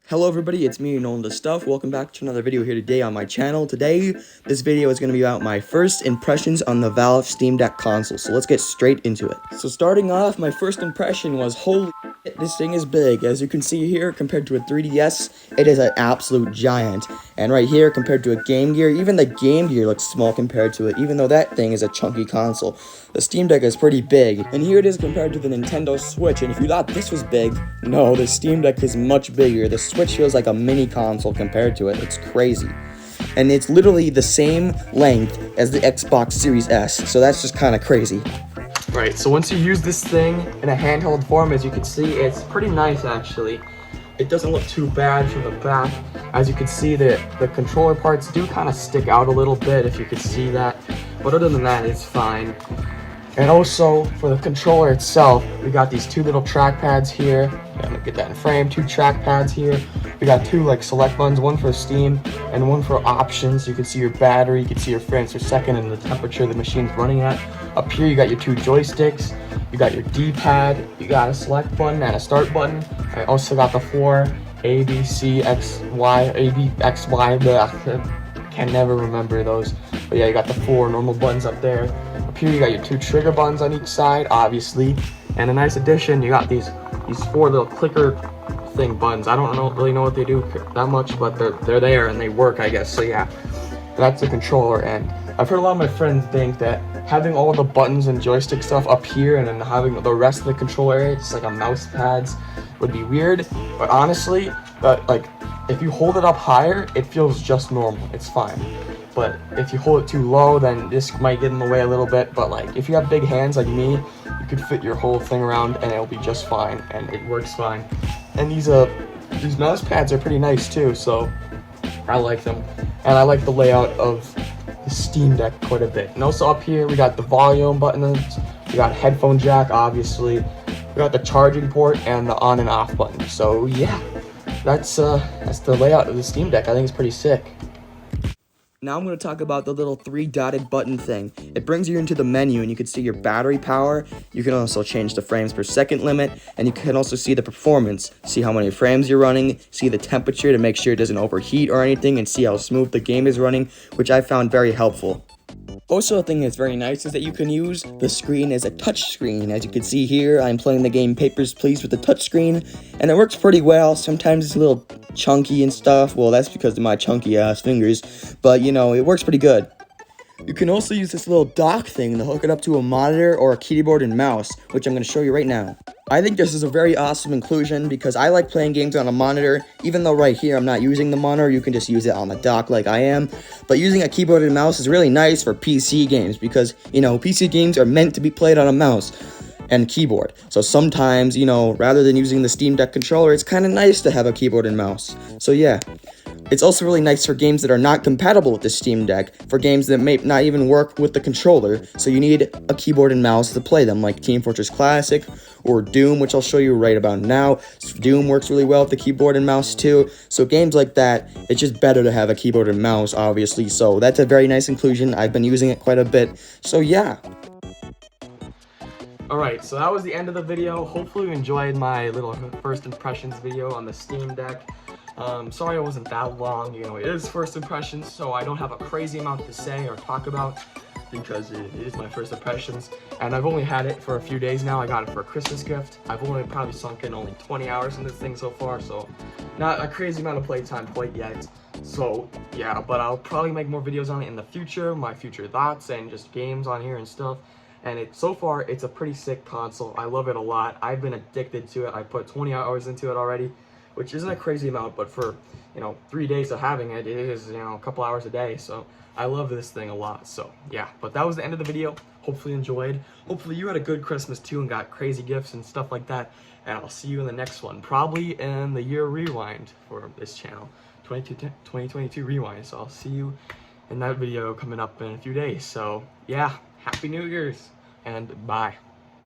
Hello everybody, it's me, Nolan the Stuff. Welcome back to another video here today on my channel. Today, this video is going to be about my first impressions on the Valve Steam Deck console. So let's get straight into it. So starting off, my first impression was, holy shit, this thing is big. As you can see here, compared to a 3DS, it is an absolute giant. And right here, compared to a Game Gear, even the Game Gear looks small compared to it, even though that thing is a chunky console. The Steam Deck is pretty big. And here it is compared to the Nintendo Switch. And if you thought this was big, no, the Steam Deck is much bigger. The Switch feels like a mini console compared to it. It's crazy. And it's literally the same length as the Xbox Series S, so that's just kind of crazy. Right, so once you use this thing in a handheld form, as you can see, it's pretty nice actually. It doesn't look too bad from the back. As you can see, the controller parts do kind of stick out a little bit, if you could see that. But other than that, it's fine. And also, for the controller itself, we got these two little trackpads here. Yeah, look at that in frame, two trackpads here. We got two select buttons, one for Steam and one for options. You can see your battery, you can see your frames per second and the temperature the machine's running at. Up here you got your two joysticks, you got your D-pad, you got a select button and a start button. I also got the four A, B, C, X, Y, A, B, X, Y, I can never remember those. But yeah, you got the four normal buttons up there. Up here you got your two trigger buttons on each side, obviously. And a nice addition, you got these four little clicker thing buttons. I don't really know what they do that much, but they're there and they work, I guess. So yeah, that's the controller. And I've heard a lot of my friends think that having all the buttons and joystick stuff up here and then having the rest of the controller area just like a mouse pads would be weird. But honestly, if you hold it up higher, it feels just normal. It's fine. But if you hold it too low, then this might get in the way a little bit. But if you have big hands like me, you could fit your whole thing around and it'll be just fine, and it works fine. And these mouse pads are pretty nice too, so I like them. And I like the layout of the Steam Deck quite a bit. And also up here, we got the volume buttons, we got headphone jack, obviously. We got the charging port and the on and off button. So yeah, that's the layout of the Steam Deck. I think it's pretty sick. Now I'm going to talk about the little three-dotted button thing. It brings you into the menu and you can see your battery power. You can also change the frames per second limit, and you can also see the performance. See how many frames you're running, see the temperature to make sure it doesn't overheat or anything, and see how smooth the game is running, which I found very helpful. Also, a thing that's very nice is that you can use the screen as a touch screen. As you can see here, I'm playing the game Papers, Please with the touch screen, and it works pretty well. Sometimes it's a little chunky and stuff. Well, that's because of my chunky ass fingers, but you know, it works pretty good. You can also use this little dock thing to hook it up to a monitor or a keyboard and mouse, which I'm going to show you right now. I think this is a very awesome inclusion because I like playing games on a monitor. Even though right here I'm not using the monitor, you can just use it on the dock like I am. But using a keyboard and mouse is really nice for PC games because, you know, PC games are meant to be played on a mouse and keyboard. So sometimes, you know, rather than using the Steam Deck controller, it's kind of nice to have a keyboard and mouse. So yeah. It's also really nice for games that are not compatible with the Steam Deck, for games that may not even work with the controller, so you need a keyboard and mouse to play them, like Team Fortress Classic or Doom, which I'll show you right about now. Doom works really well with the keyboard and mouse too, so games like that, it's just better to have a keyboard and mouse, obviously, so that's a very nice inclusion. I've been using it quite a bit, so yeah. Alright, so that was the end of the video. Hopefully you enjoyed my little first impressions video on the Steam Deck. Sorry it wasn't that long, you know, it is first impressions, so I don't have a crazy amount to say or talk about because it is my first impressions, and I've only had it for a few days now. I got it for a Christmas gift. I've only probably sunk in only 20 hours in this thing so far, so not a crazy amount of playtime quite yet. So yeah, but I'll probably make more videos on it in the future, my future thoughts and just games on here and stuff. And so far, it's a pretty sick console. I love it a lot. I've been addicted to it. I put 20 hours into it already, which isn't a crazy amount, but for, you know, 3 days of having it, it is, you know, a couple hours a day. So I love this thing a lot. So yeah, but that was the end of the video. Hopefully you enjoyed. Hopefully you had a good Christmas too and got crazy gifts and stuff like that. And I'll see you in the next one, probably in the year rewind for this channel, 2022 rewind. So I'll see you in that video coming up in a few days. So yeah, Happy New Year's and bye.